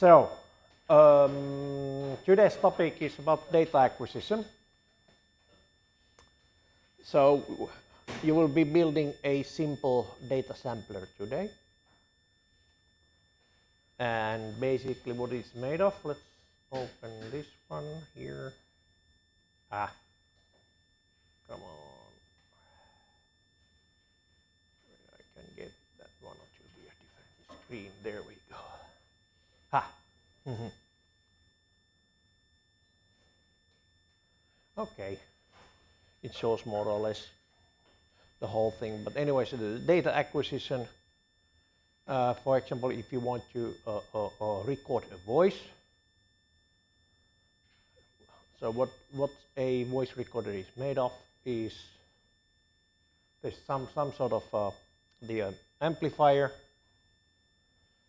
So, today's topic is about data acquisition. So, you will be building a simple data sampler today. And basically what it's made of, let's open this one here. Come on. I can get that one or two here, different screen. There we go. Okay, it shows more or less the whole thing. But anyway, so the data acquisition, for example, if you want to record a voice. So what a voice recorder is made of is there's some sort of the amplifier,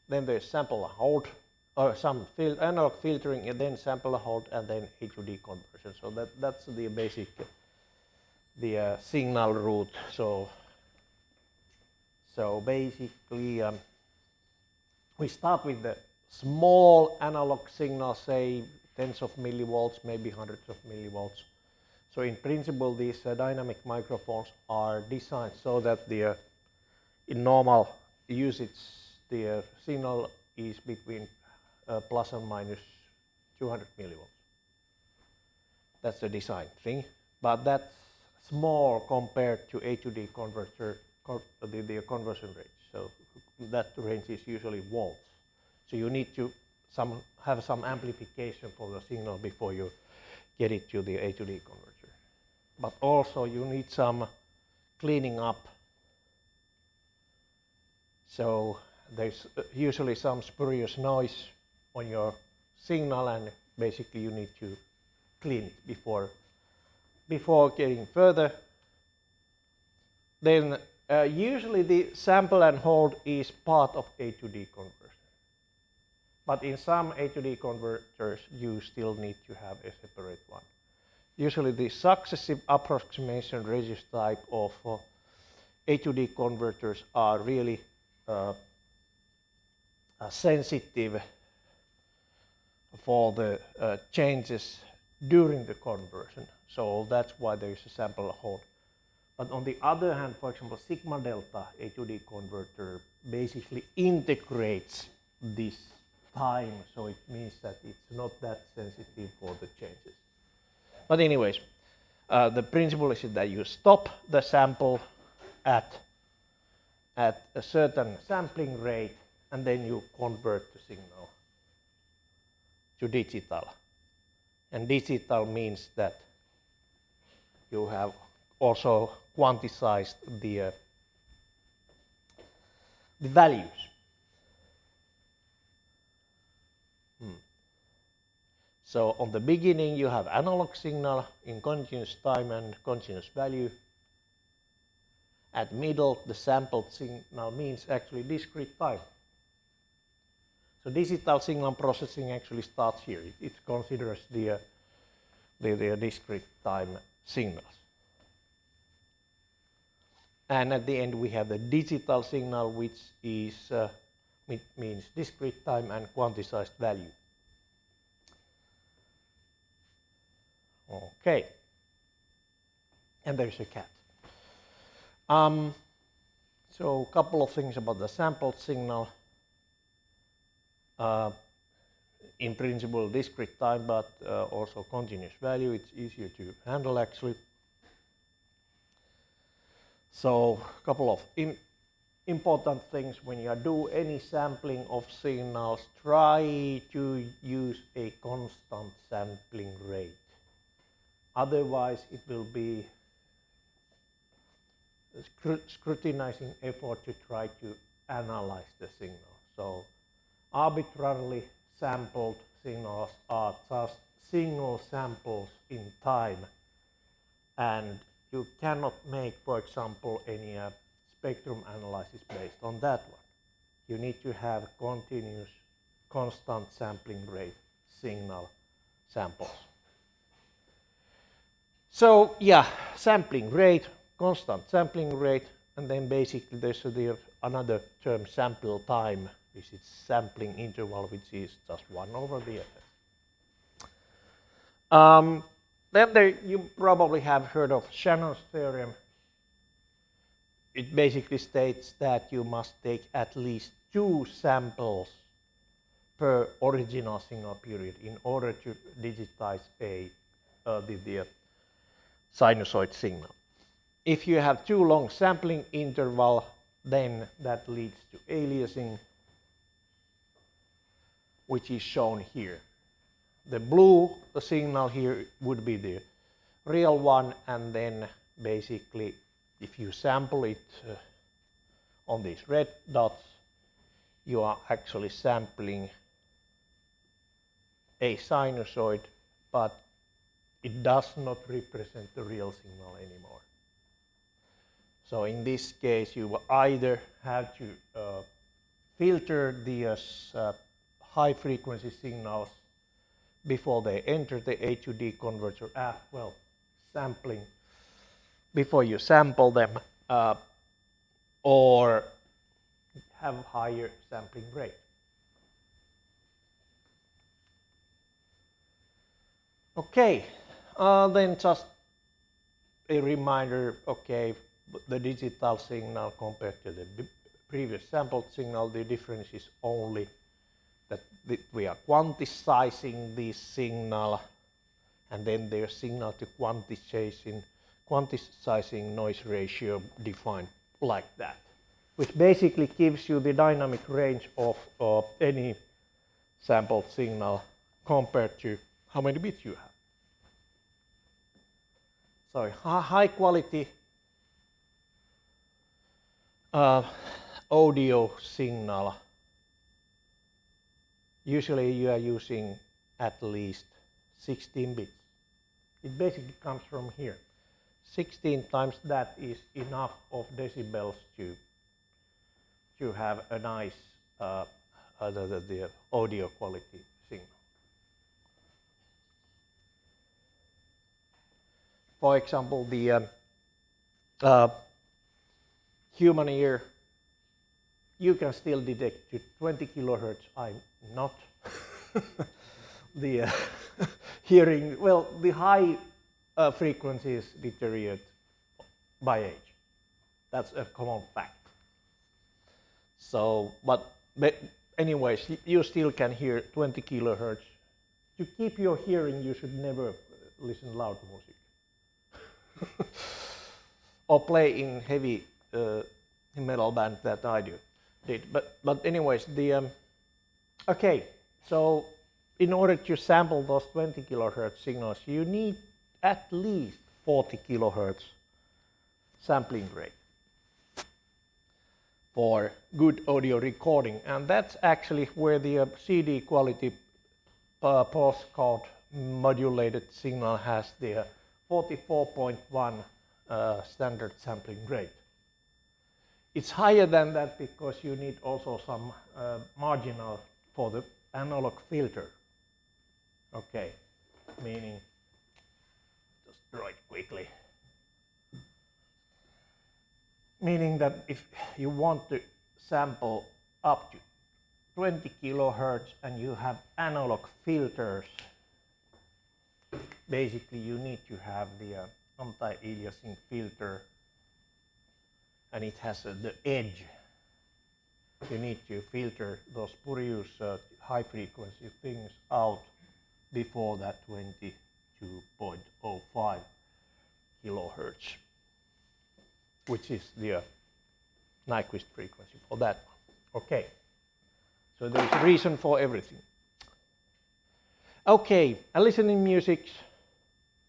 then there's sample and hold, or some analog filtering, and then sample and hold, and then A to D conversion. So that's the basic signal route. So basically we start with the small analog signal, say tens of millivolts, maybe hundreds of millivolts. So in principle, these dynamic microphones are designed so that in normal usage, the signal is between plus and minus 200 millivolts. That's the design thing, but that's small compared to A to D converter, the conversion range. So that range is usually volts. So you need to have some amplification for the signal before you get it to the A to D converter. But also you need some cleaning up. So there's usually some spurious noise on your signal, and basically you need to clean it before getting further. Then usually the sample and hold is part of A to D conversion. But in some A to D converters, you still need to have a separate one. Usually the successive approximation registry type of A to D converters are really sensitive for the changes during the conversion. So that's why there is a sample and hold. But on the other hand, for example, sigma delta A to D converter basically integrates this time, so it means that it's not that sensitive for the changes. But anyways, the principle is that you stop the sample at a certain sampling rate, and then you convert the signal to digital. And digital means that you have also quantized the values. So on the beginning you have analog signal in continuous time and continuous value. At middle, the sampled signal means actually discrete time. So digital signal processing actually starts here. It considers the discrete time signals. And at the end we have the digital signal, which is means discrete time and quantized value. Okay, and there's a cat. So a couple of things about the sampled signal. In principle, discrete time, but also continuous value. It's easier to handle actually. So a couple of important things when you do any sampling of signals, try to use a constant sampling rate. Otherwise, it will be a scrutinizing effort to try to analyze the signal. So arbitrarily sampled signals are just single samples in time, and you cannot make, for example, any spectrum analysis based on that one. You need to have continuous, constant sampling rate signal samples. So yeah, sampling rate, constant sampling rate, and then basically there's the another term, sample time, which is sampling interval, which is just 1 over the fs. Then you probably have heard of Shannon's theorem. It basically states that you must take at least 2 samples per original signal period in order to digitize the sinusoid signal. If you have too long sampling interval, then that leads to aliasing, which is shown here. The blue signal here would be the real one, and then basically if you sample it on these red dots, you are actually sampling a sinusoid, but it does not represent the real signal anymore. So in this case, you will either have to filter the high frequency signals before they enter the A to D converter, sampling before you sample them, or have higher sampling rate. Okay, then just a reminder, okay, the digital signal compared to the previous sampled signal, the difference is only that we are quantizing the signal, and then there's signal to quantization, quantizing noise ratio defined like that, which basically gives you the dynamic range of any sampled signal compared to how many bits you have. So high quality audio signal, usually you are using at least 16 bits. It basically comes from here. 16 times that is enough of decibels to have a nice the audio quality signal. For example, the human ear, you can still detect to 20 kilohertz. I'm not. The hearing, well, the high frequencies deteriorate by age. That's a common fact. So, but anyways, you still can hear 20 kilohertz. To keep your hearing, you should never listen loud music. Or play in heavy metal band that I did. But anyways, okay, so in order to sample those 20 kilohertz signals, you need at least 40 kilohertz sampling rate for good audio recording, and that's actually where the CD quality postcode modulated signal has the 44.1 standard sampling rate. It's higher than that because you need also some marginal for the analog filter. Okay, meaning, just draw it quickly. Meaning that if you want to sample up to 20 kilohertz and you have analog filters, basically you need to have the anti-aliasing filter, and it has the edge. You need to filter those spurious high frequency things out before that 22.05 kilohertz, which is the Nyquist frequency for that one. Okay, so there's a reason for everything. Okay, and listening music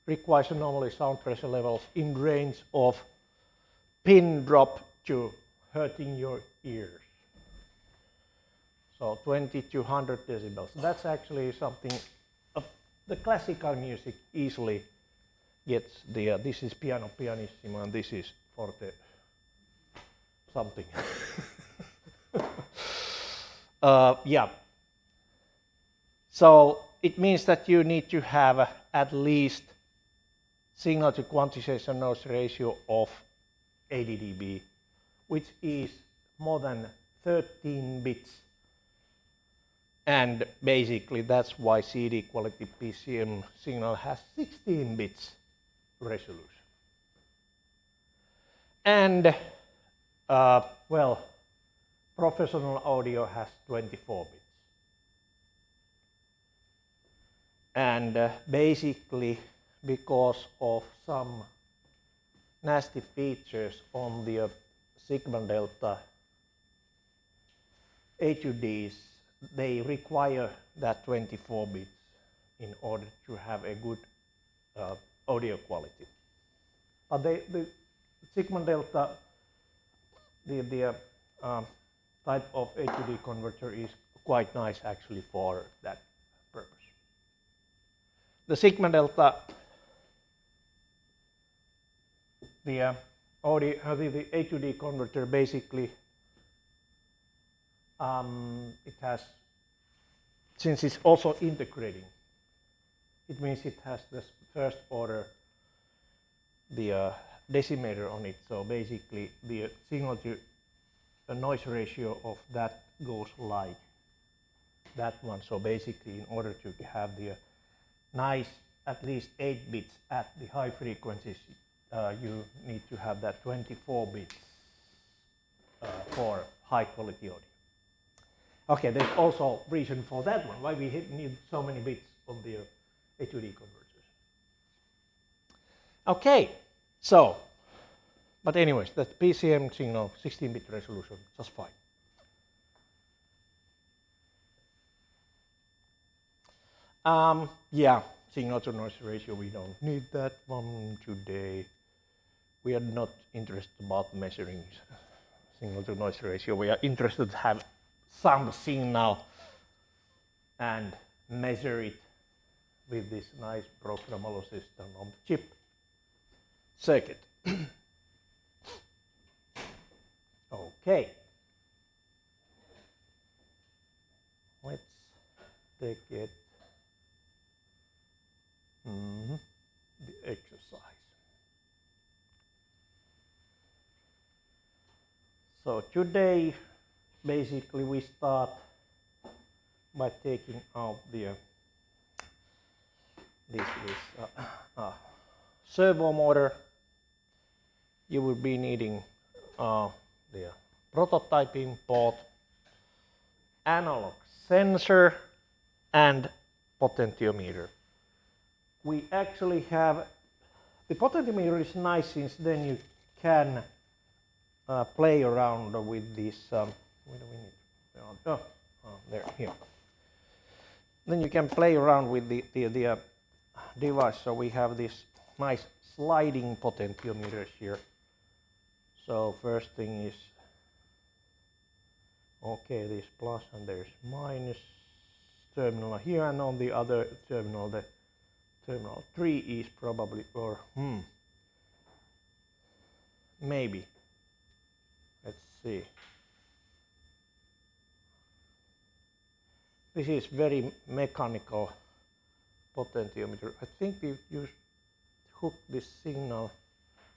requires anomaly sound pressure levels in range of pin drop to hurting your ears. So 20 to 100 decibels. That's actually something the classical music easily gets the, this is piano pianissimo and this is forte something. Yeah. So it means that you need to have at least signal to quantization noise ratio of 80 dB, which is more than 13 bits. And basically that's why CD quality PCM signal has 16 bits resolution. And well, professional audio has 24 bits. And basically because of some nasty features on the Sigma Delta HUDs, they require that 24 bits in order to have a good audio quality. But the Sigma Delta, the type of HUD converter is quite nice actually for that purpose. The Sigma Delta, the HUD converter basically, it has, since it's also integrating, it means it has this first order, the decimator on it. So basically the signal to noise ratio of that goes like that one. So basically in order to have the nice at least 8 bits at the high frequencies, you need to have that 24 bits for high quality audio. Okay, there's also reason for that one, why we need so many bits on the HUD converters. Okay, so, but anyways, that PCM signal 16-bit resolution, just fine. Yeah, signal to noise ratio, we don't need that one today. We are not interested about measuring signal to noise ratio. We are interested to have some signal and measure it with this nice programmable system on the chip circuit. Okay. Let's take it the exercise. So today basically we start by taking out the this servo motor. You will be needing the prototyping port, analog sensor, and potentiometer. We actually have, the potentiometer is nice since then you can play around with this, where do we need? There, here. Then you can play around with the device. So we have this nice sliding potentiometers here. So first thing is, okay, this plus and there's minus terminal here, and on the other terminal, the terminal 3 is probably, or maybe. Let's see. This is very mechanical potentiometer. I think we used hook this signal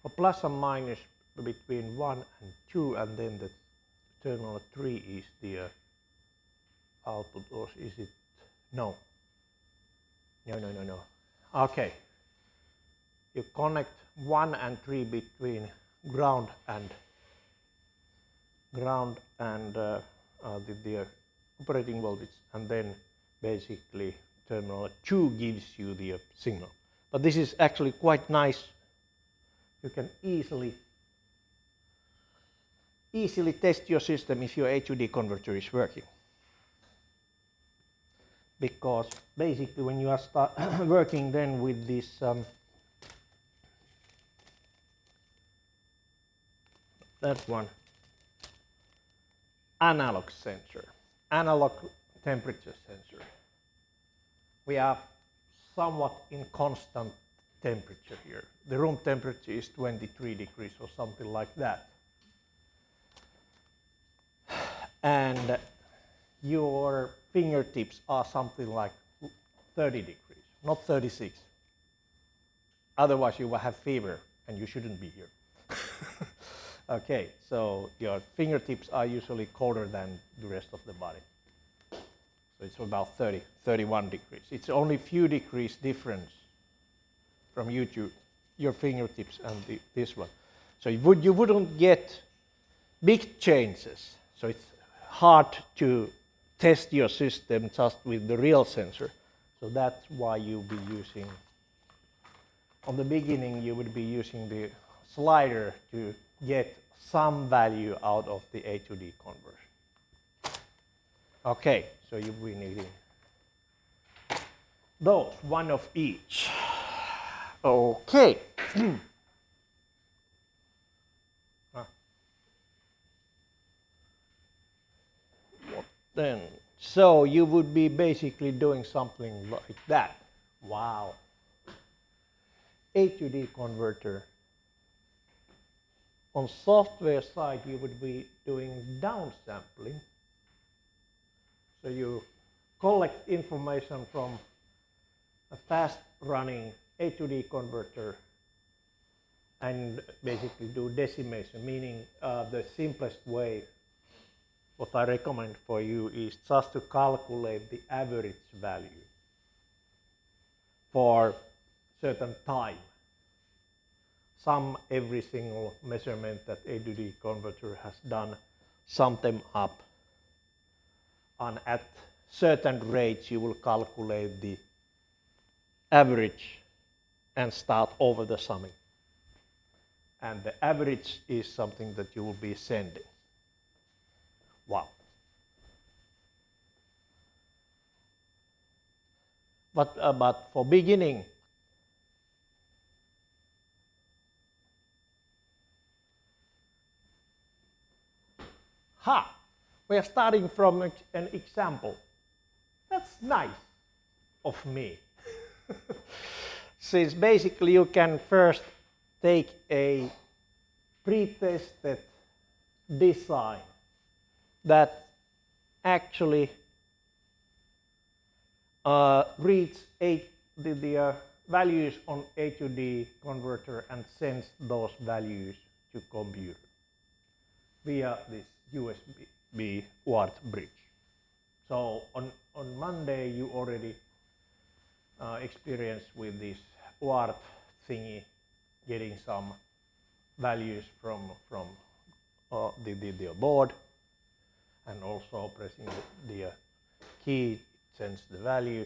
for plus and minus between 1 and 2, and then the terminal 3 is the output, or is it? No. No. Okay. You connect 1 and 3 between ground and the operating voltage, and then basically terminal 2 gives you the signal. But this is actually quite nice. You can easily test your system if your HUD converter is working. Because basically when you are working then with this that one, analog sensor, analog temperature sensor. We have somewhat in constant temperature here. The room temperature is 23 degrees or something like that. And your fingertips are something like 30 degrees, not 36. Otherwise you will have fever and you shouldn't be here. Okay, so your fingertips are usually colder than the rest of the body. So it's about 30, 31 degrees. It's only a few degrees difference from you to your fingertips and this one. So you wouldn't get big changes. So it's hard to test your system just with the real sensor. So that's why you'll be using, on the beginning, you would be using the slider to get some value out of the A to D conversion. Okay, so you'll be needing those, one of each. Okay. What then? So you would be basically doing something like that. Wow. A to D converter. On software side, you would be doing downsampling. So you collect information from a fast running A to D converter and basically do decimation, meaning the simplest way, what I recommend for you is just to calculate the average value for certain time. Sum every single measurement that A to D converter has done, sum them up, and at certain rates you will calculate the average and start over the summing. And the average is something that you will be sending. Wow. But for beginning, we are starting from an example. That's nice of me. Since basically you can first take a pre-tested design that actually reads the values on A to D converter and sends those values to computer via this USB UART bridge. So on Monday you already experienced with this UART thingy getting some values from the board, and also pressing the key, it sends the value.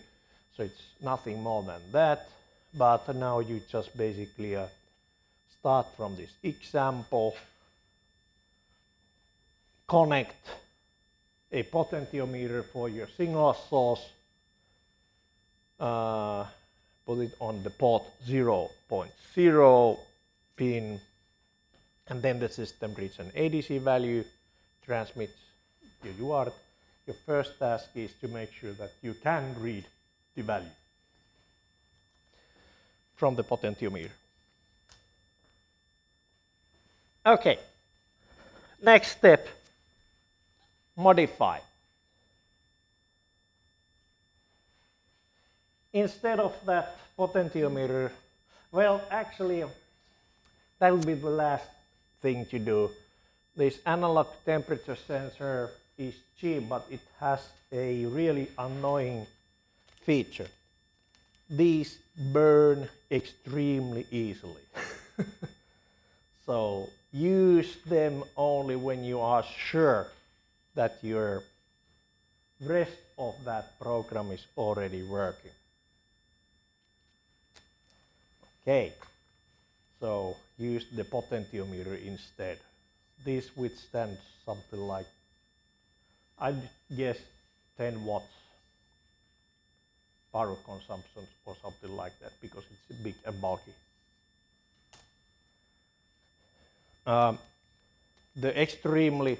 So it's nothing more than that. But now you just basically start from this example, connect a potentiometer for your signal source, put it on the port 0.0 pin, and then the system reads an ADC value, transmits your UART. Your first task is to make sure that you can read the value from the potentiometer. Okay, next step, modify. Instead of that potentiometer, well, actually, that will be the last thing to do. This analog temperature sensor is cheap, but it has a really annoying feature. These burn extremely easily. So use them only when you are sure that your rest of that program is already working. Okay, so use the potentiometer instead. This withstands something like, I'd guess 10 watts power consumption or something like that, because it's big and bulky. The extremely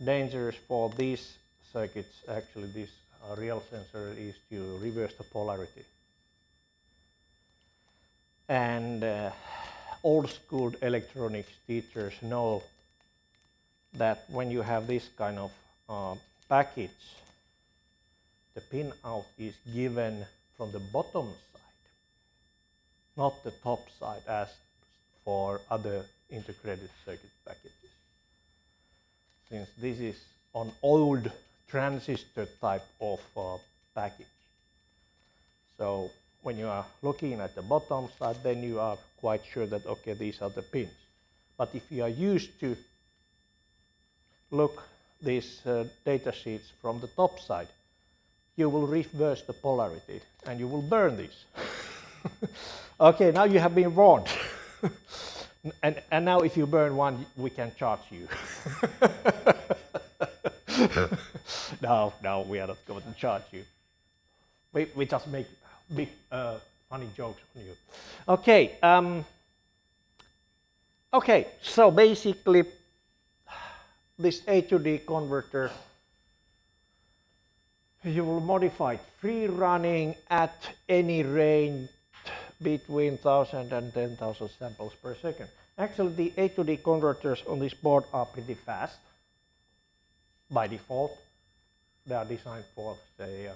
dangerous for these circuits, actually this real sensor, is to reverse the polarity. And old school electronics teachers know that when you have this kind of package, the pin out is given from the bottom side, not the top side as for other integrated circuit packages. Since this is an old transistor type of package. So when you are looking at the bottom side, then you are quite sure that, okay, these are the pins. But if you are used to look these data sheets from the top side, you will reverse the polarity and you will burn these. Okay, now you have been warned. and now if you burn one, we can charge you. No, we are not going to charge you. We just make big funny jokes on you. Okay, okay, so basically this A to D converter, you will modify it free running at any range between 1000 and 10,000 samples per second. Actually, the A to D converters on this board are pretty fast by default. They are designed for, say,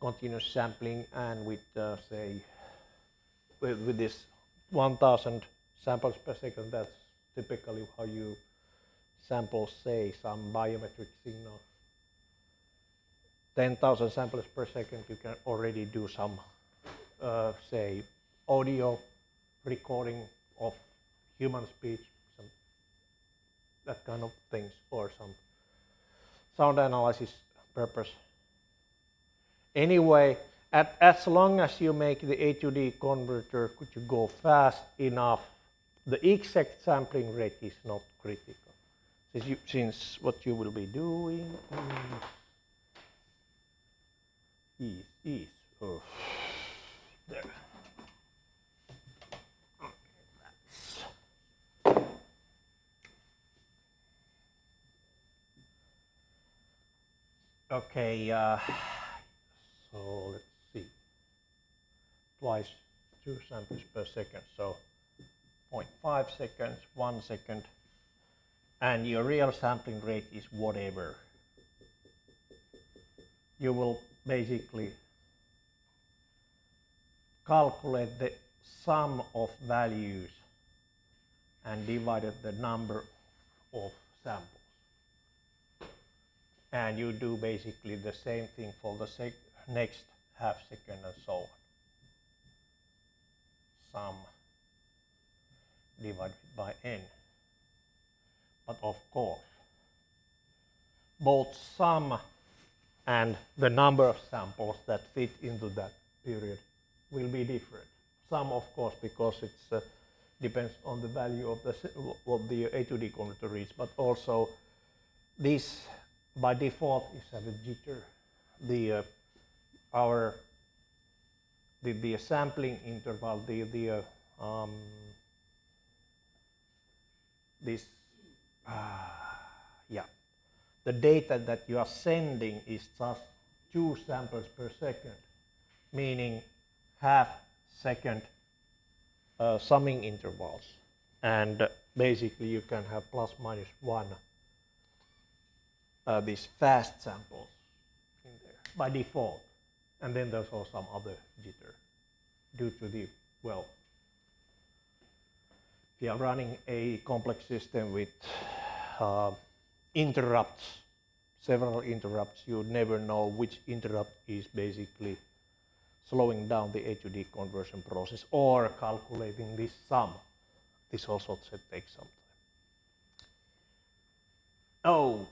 continuous sampling, and with, say, with this 1000 samples per second, that's typically how you sample, say, some biometric signal. 10,000 samples per second, you can already do some, say, audio recording of human speech, some that kind of things, or some sound analysis purpose. Anyway, as long as you make the A to D converter, could you go fast enough, the exact sampling rate is not critical. Since what you will be doing is there. Okay, so let's see. Twice 2 samples per second, so 0.5 seconds, 1 second, and your real sampling rate is whatever. You will basically calculate the sum of values and divided the number of samples. And you do basically the same thing for the next half second and so on. Sum divided by n. But of course, both sum and the number of samples that fit into that period will be different. Sum, of course, because it depends on the value of what the A to D converter is, but also this by default is have a jitter. The sampling interval, the data that you are sending is just 2 samples per second, meaning half second summing intervals, and basically you can have plus minus 1 these fast samples in there by default, and then there's also some other jitter due to the, well, if you are running a complex system with interrupts, several interrupts, you never know which interrupt is basically slowing down the A to D conversion process or calculating this sum. This also takes some time. Okay,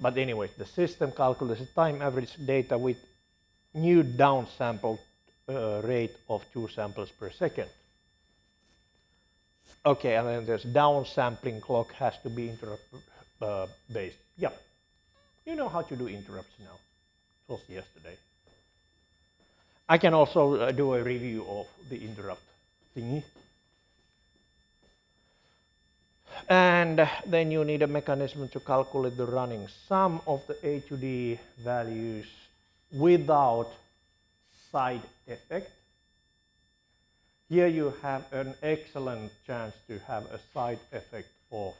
but anyway, the system calculates the time average data with new downsample rate of 2 samples per second. Okay, and then there's downsampling clock has to be interrupt based. Yeah, you know how to do interrupts now. It was yesterday. I can also do a review of the interrupt thingy. And then you need a mechanism to calculate the running sum of the A to D values without side effect. Here you have an excellent chance to have a side effect of,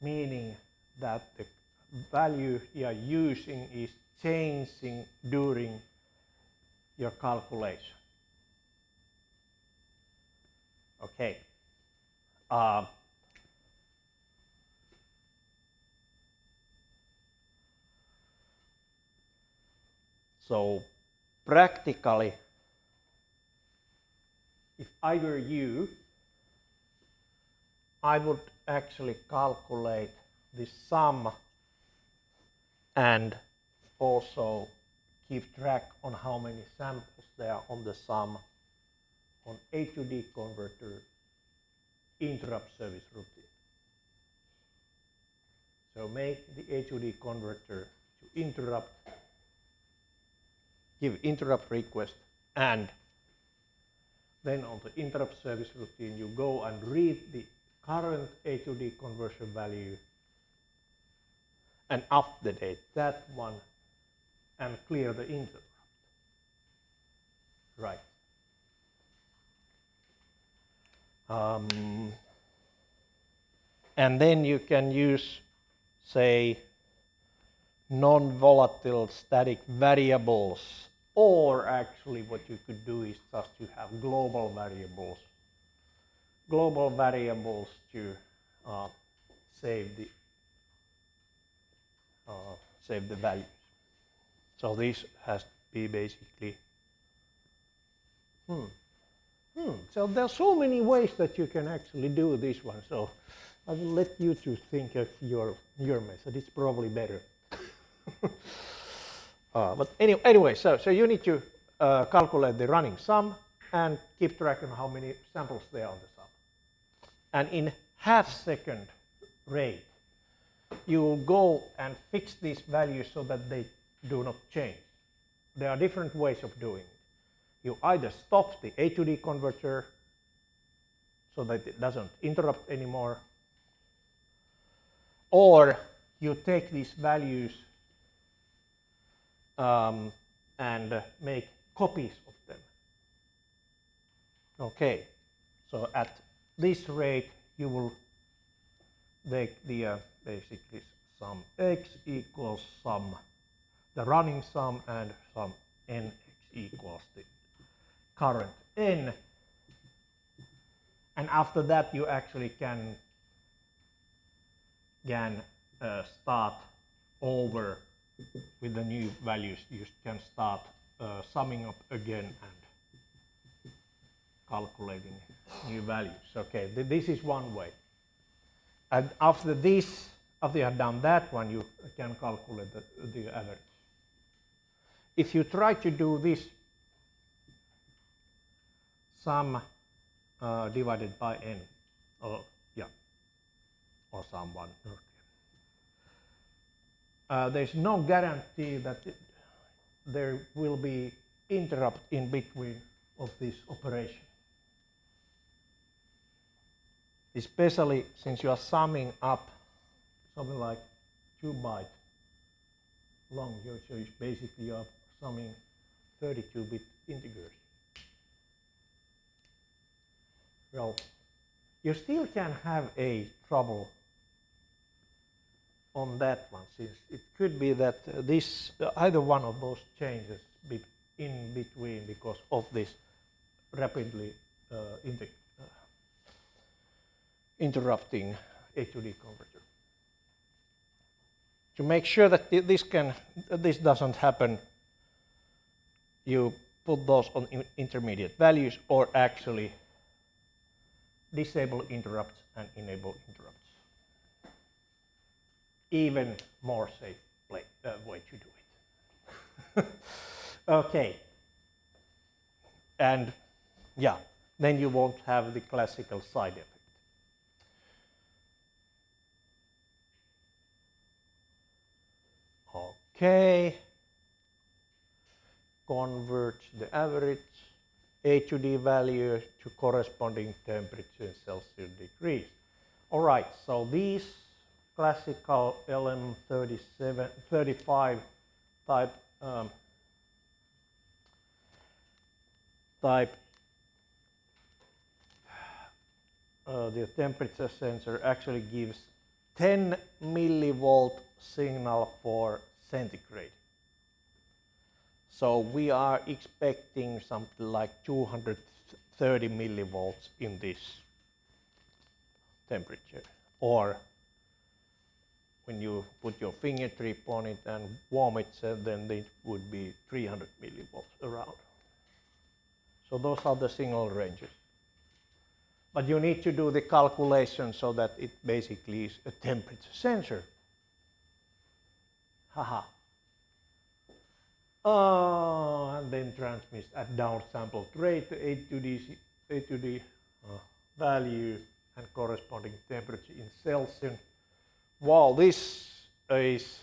meaning that the value you are using is changing during your calculation. Okay. So practically, if I were you, I would actually calculate the sum and also keep track on how many samples there are on the sum on A to D converter interrupt service routine. So make the A to D converter to interrupt, give interrupt request, and then on the interrupt service routine you go and read the current A to D conversion value and update that one and clear the interrupt. Right. And then you can use, say, non-volatile static variables, or actually what you could do is just to have global variables to save the values. So this has to be basically So there are so many ways that you can actually do this one. So I will let you to think of your method. It's probably better. But anyway, so you need to calculate the running sum and keep track on how many samples there are on the sum. And in half-second rate, you will go and fix these values so that they do not change. There are different ways of doing it. You either stop the A to D converter so that it doesn't interrupt anymore, or you take these values and make copies of them. Okay, so at this rate you will take the basically sum x equals sum, the running sum, and sum nx equals the current n, and after that you actually can start over with the new values. You can start summing up again and calculating new values. Okay, this is one way. And after this, after you have done that one, you can calculate the average. If you try to do this sum divided by n, or sum 1. Okay. There's no guarantee that there will be interrupt in between of this operation. Especially since you are summing up something like 2 byte long, so basically you are summing 32-bit integers. Well, you still can have a trouble on that one, since it could be that this either one of those changes in between because of this rapidly interrupting A to D converter. To make sure that this doesn't happen, you put those on intermediate values, or actually disable interrupts and enable interrupts. Even more safe way to do it. Okay. And yeah, then you won't have the classical side effect. Okay. Convert the average A to D value to corresponding temperature in Celsius degrees. All right, so these classical LM35 type the temperature sensor actually gives 10 millivolt signal for centigrade. So we are expecting something like 200 30 millivolts in this temperature. Or when you put your fingertip on it and warm it, then it would be 300 millivolts around. So those are the signal ranges. But you need to do the calculation so that it basically is a temperature sensor. Haha. And then transmits at downsampled rate to A to the value and corresponding temperature in Celsius. Wow, this is,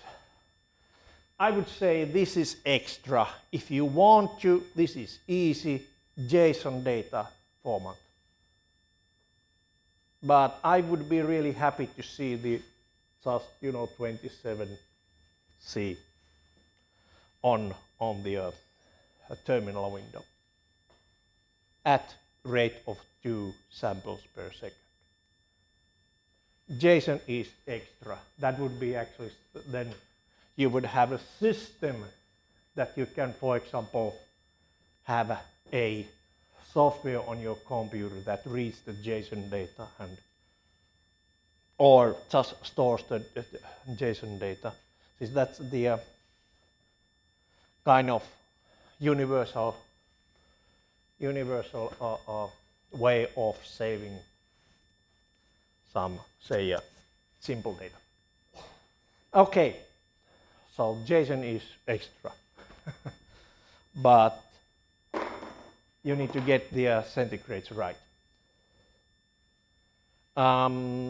I would say this is extra. If you want to, this is easy JSON data format. But I would be really happy to see the just 27C on the terminal window at rate of 2 samples per second. JSON is extra. That would be actually, then you would have a system that you can, for example, have a software on your computer that reads the JSON data and or just stores the JSON data. That's the kind of universal way of saving some, say, simple data. Okay, so JSON is extra, but you need to get the centigrades right.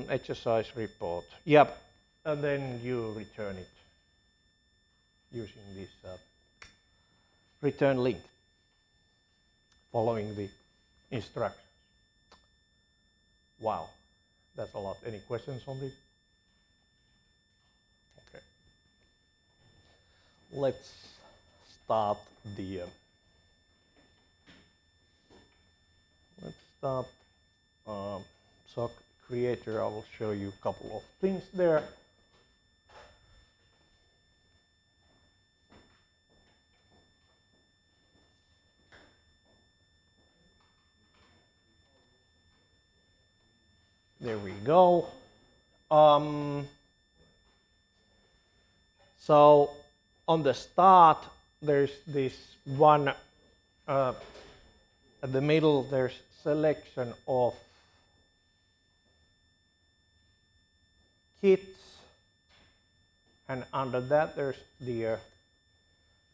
Exercise report. Yep, and then you return it using this return link, following the instructions. Wow, that's a lot. Any questions on this? Okay. Let's start the PSoC creator. I will show you a couple of things there. There we go. So on the start, there's this one, at the middle, there's selection of kits, and under that there's the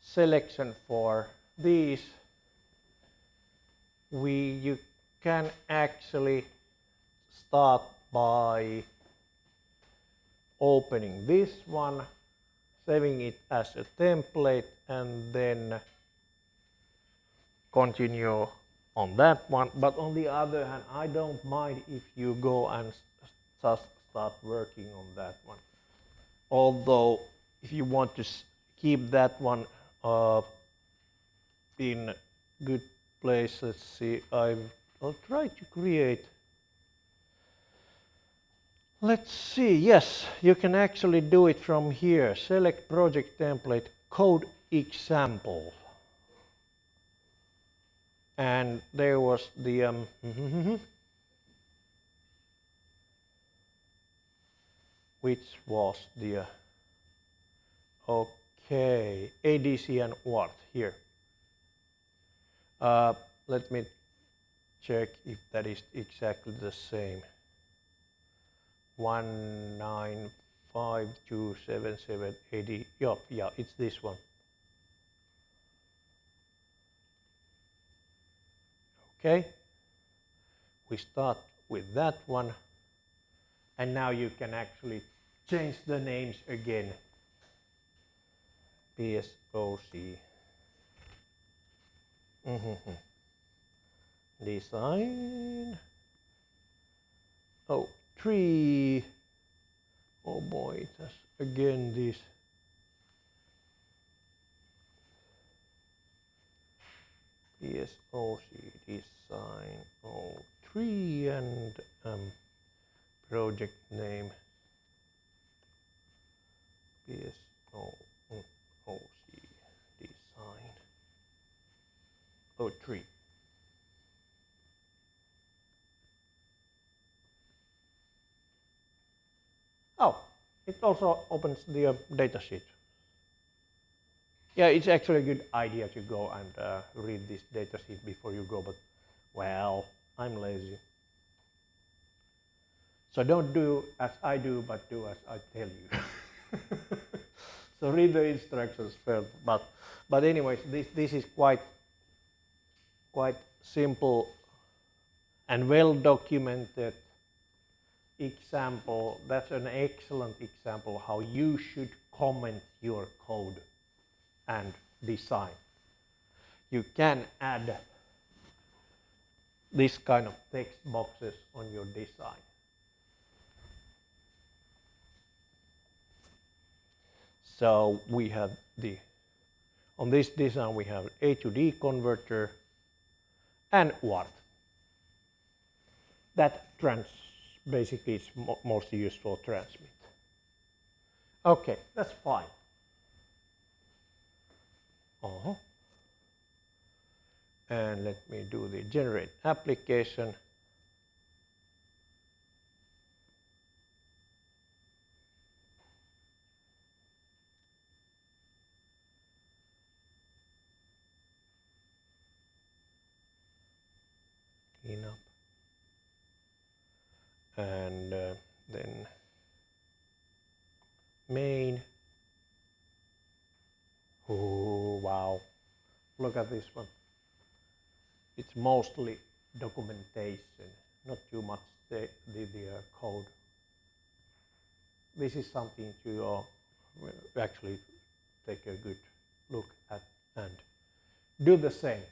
selection for these. You can actually start by opening this one, saving it as a template, and then continue on that one. But on the other hand, I don't mind if you go and just start working on that one. Although if you want to keep that one in good place, let's see, I'll try to create. Let's see, yes, you can actually do it from here. Select project template, code example. And there was the which was the okay, ADC and what here. Let me check if that is exactly the same. 1952778. Yeah, it's this one. Okay, we start with that one, and now you can actually change the names again. PSoC. Design. Oh, 3. Oh boy, it has again this. PSoC design 03 and project name PSoC design 03. also opens the data sheet. Yeah, it's actually a good idea to go and read this data sheet before you go, but well, I'm lazy. So don't do as I do, but do as I tell you. So read the instructions first. But anyways, this is quite simple and well documented example. That's an excellent example how you should comment your code and design. You can add this kind of text boxes on your design. So we have on this design we have A to D converter and WART. That basically is mostly used for transmit. Okay, that's fine. And let me do the generate application. Clean up. And then main. Oh, wow. Look at this one. It's mostly documentation, not too much the code. This is something to actually take a good look at and do the same.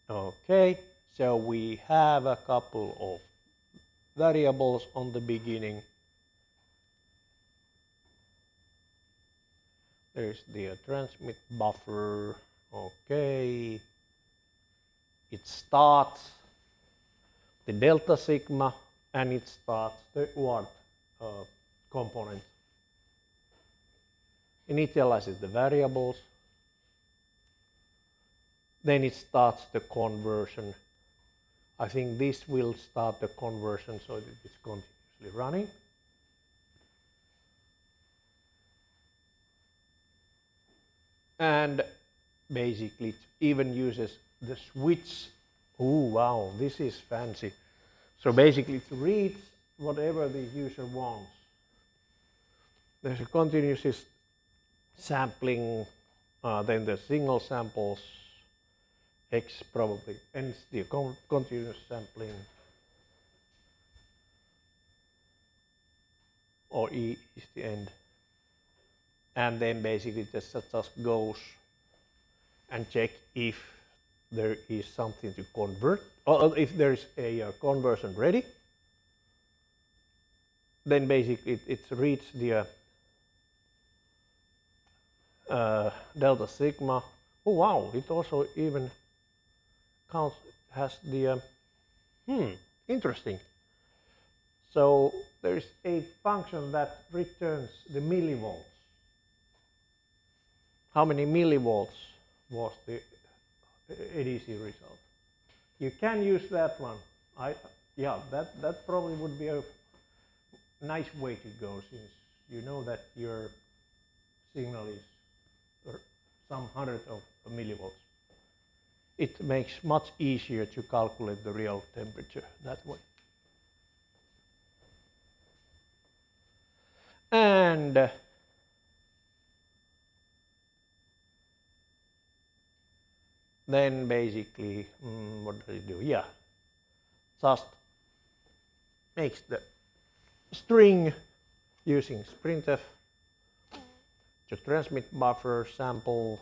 Okay, so we have a couple of variables on the beginning. There's the transmit buffer. Okay, it starts the delta sigma and it starts the WART component. Initializes the variables. Then it starts the conversion. I think this will start the conversion so that it's continuously running. And basically it even uses the switch. Oh wow, this is fancy. So basically it reads whatever the user wants. There's a continuous sampling, then the single samples, X probably ends the continuous sampling, or E is the end. And then basically just goes and check if there is something to convert, or if there's a conversion ready. Then basically it reads the delta sigma. Oh wow, it also even counts, has the interesting. So there is a function that returns the millivolts. How many millivolts was the ADC result? You can use that one. Yeah, that probably would be a nice way to go, since you know that your signal is some hundreds of millivolts. It makes much easier to calculate the real temperature that way. And then basically, what does it do? Yeah, just makes the string using printf to transmit buffer sample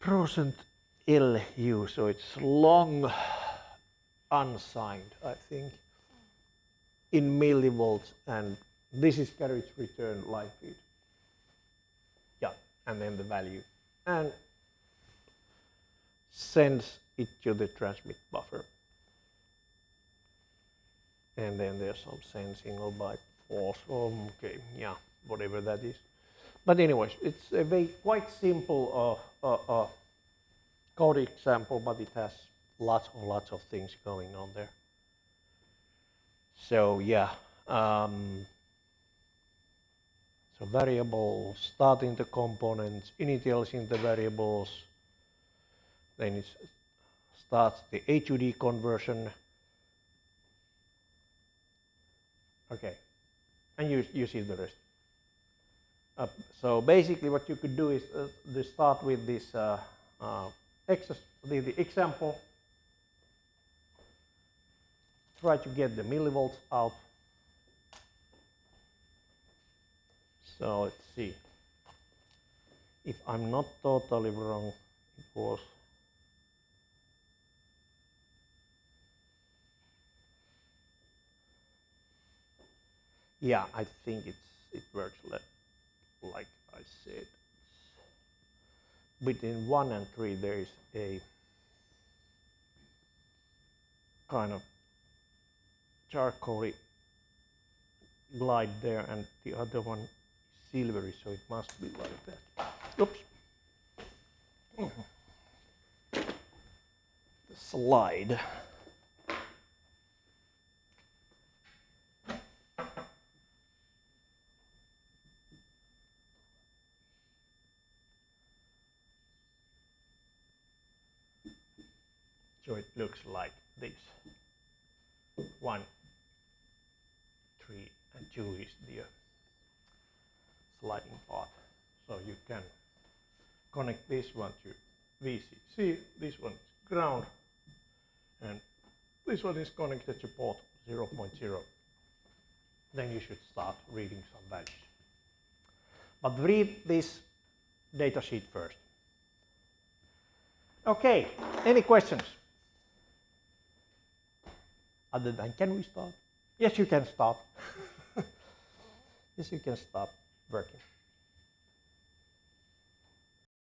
%LU, so it's long unsigned, I think, in millivolts, and this is carriage return live feed. Yeah, and then the value, and sends it to the transmit buffer. And then there's some send single byte false. Okay, yeah, whatever that is. But anyways, it's a very quite simple code example, but it has lots and lots of things going on there. So yeah, so variables, starting the components, initializing the variables, then it starts the A to D conversion. Okay, and you see the rest. So basically what you could do is to start with this the example, try to get the millivolts out. So let's see, if I'm not totally wrong, it was yeah, I think it works like I said. Between 1 and 3 there is a kind of charcoaly glide there, and the other one is silvery, so it must be like that. Oops. The slide. So it looks like this. 1, 3, and 2 is the sliding part. So you can connect this one to VCC, this one is ground, and this one is connected to port 0.0. Then you should start reading some values. But read this datasheet first. Okay, any questions? Other than, can we start? Yes, you can start. Yes, you can start working.